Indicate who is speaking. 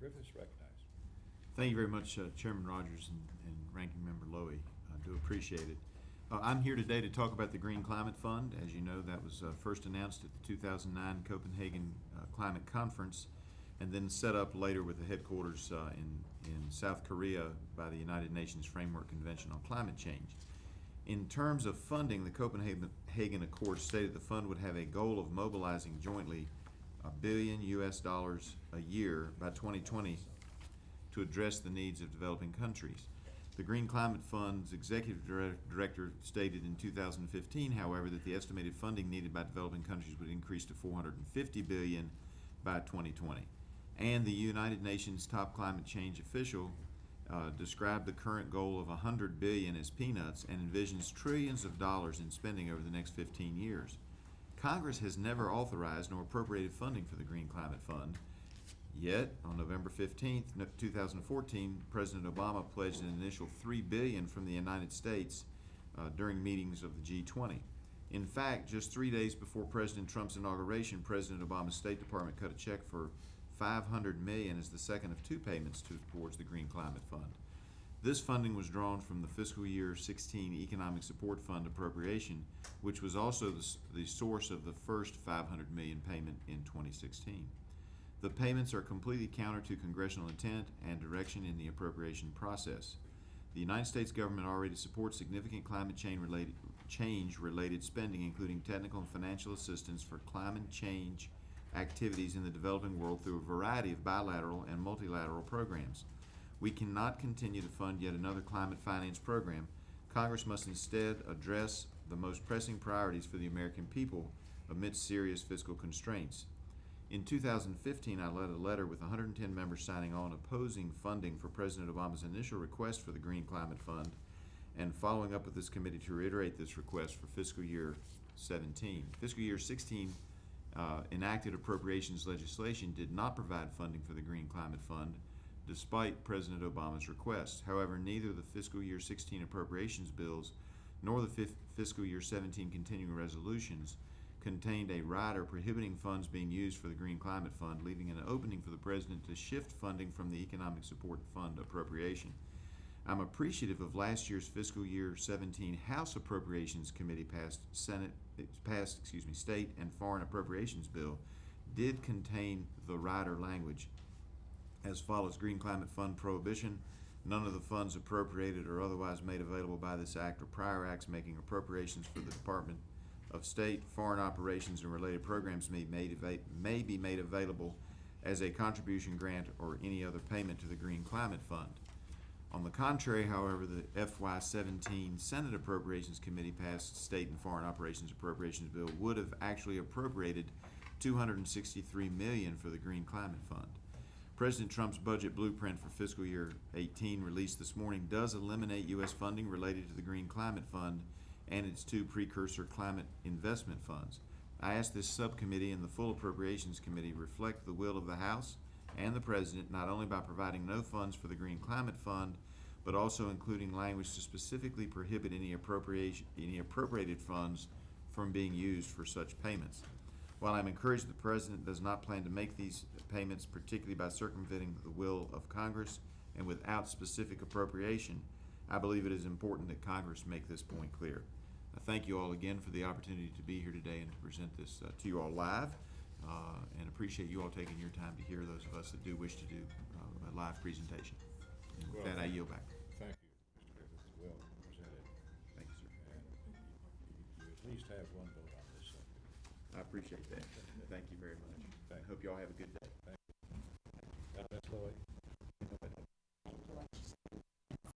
Speaker 1: Griffiths recognized.
Speaker 2: Thank you very much, Chairman Rogers and Ranking Member Lowy. I do appreciate it. I'm here today to talk about the Green Climate Fund. As you know, that was first announced at the 2009 Copenhagen Climate Conference and then set up later with the headquarters in South Korea by the United Nations Framework Convention on Climate Change. In terms of funding, the Copenhagen Accord stated the fund would have a goal of mobilizing jointly $1 billion a year by 2020 to address the needs of developing countries. The Green Climate Fund's executive director stated in 2015, however, that the estimated funding needed by developing countries would increase to $450 billion by 2020. And the United Nations top climate change official described the current goal of $100 billion as peanuts and envisions trillions of dollars in spending over the next 15 years. Congress has never authorized nor appropriated funding for the Green Climate Fund. Yet, on November 15, 2014, President Obama pledged an initial $3 billion from the United States during meetings of the G20. In fact, just 3 days before President Trump's inauguration, President Obama's State Department cut a check for $500 million as the second of two payments towards the Green Climate Fund. This funding was drawn from the fiscal year 16 Economic Support Fund appropriation, which was also the source of the first $500 million payment in 2016. The payments are completely counter to congressional intent and direction in the appropriation process. The United States government already supports significant climate change-related spending, including technical and financial assistance for climate change activities in the developing world through a variety of bilateral and multilateral programs. We cannot continue to fund yet another climate finance program. Congress must instead address the most pressing priorities for the American people amidst serious fiscal constraints. In 2015, I led a letter with 110 members signing on opposing funding for President Obama's initial request for the Green Climate Fund and following up with this committee to reiterate this request for fiscal year 17. Fiscal year 16 enacted appropriations legislation did not provide funding for the Green Climate Fund despite President Obama's request. However, neither the fiscal year 16 appropriations bills nor the fiscal year 17 continuing resolutions contained a rider prohibiting funds being used for the Green Climate Fund, leaving an opening for the President to shift funding from the Economic Support Fund appropriation. I'm appreciative of last year's fiscal year 17 House Appropriations Committee passed state and foreign appropriations bill did contain the rider language as follows: Green Climate Fund prohibition. None of the funds appropriated or otherwise made available by this act or prior acts making appropriations for the Department of State, foreign operations, and related programs may be made available as a contribution, grant, or any other payment to the Green Climate Fund. On the contrary, however, the FY17 Senate Appropriations Committee passed state and foreign operations appropriations bill would have actually appropriated $263 million for the Green Climate Fund. President Trump's budget blueprint for fiscal year 18 released this morning does eliminate U.S. funding related to the Green Climate Fund and its two precursor climate investment funds. I ask this subcommittee and the full Appropriations Committee reflect the will of the House and the President, not only by providing no funds for the Green Climate Fund, but also including language to specifically prohibit any appropriated funds from being used for such payments. While I'm encouraged the President does not plan to make these payments, particularly by circumventing the will of Congress and without specific appropriation, I believe it is important that Congress make this point clear. I thank you all again for the opportunity to be here today and to present this to you all live, and appreciate you all taking your time to hear those of us that do wish to do a live presentation. And with that, I yield back.
Speaker 1: Thank you, Mr. Griffiths. Well presented.
Speaker 2: Thank you, sir.
Speaker 1: And you at least have one vote on this subject.
Speaker 2: I appreciate that. Thank you very much. I hope you all have a good day.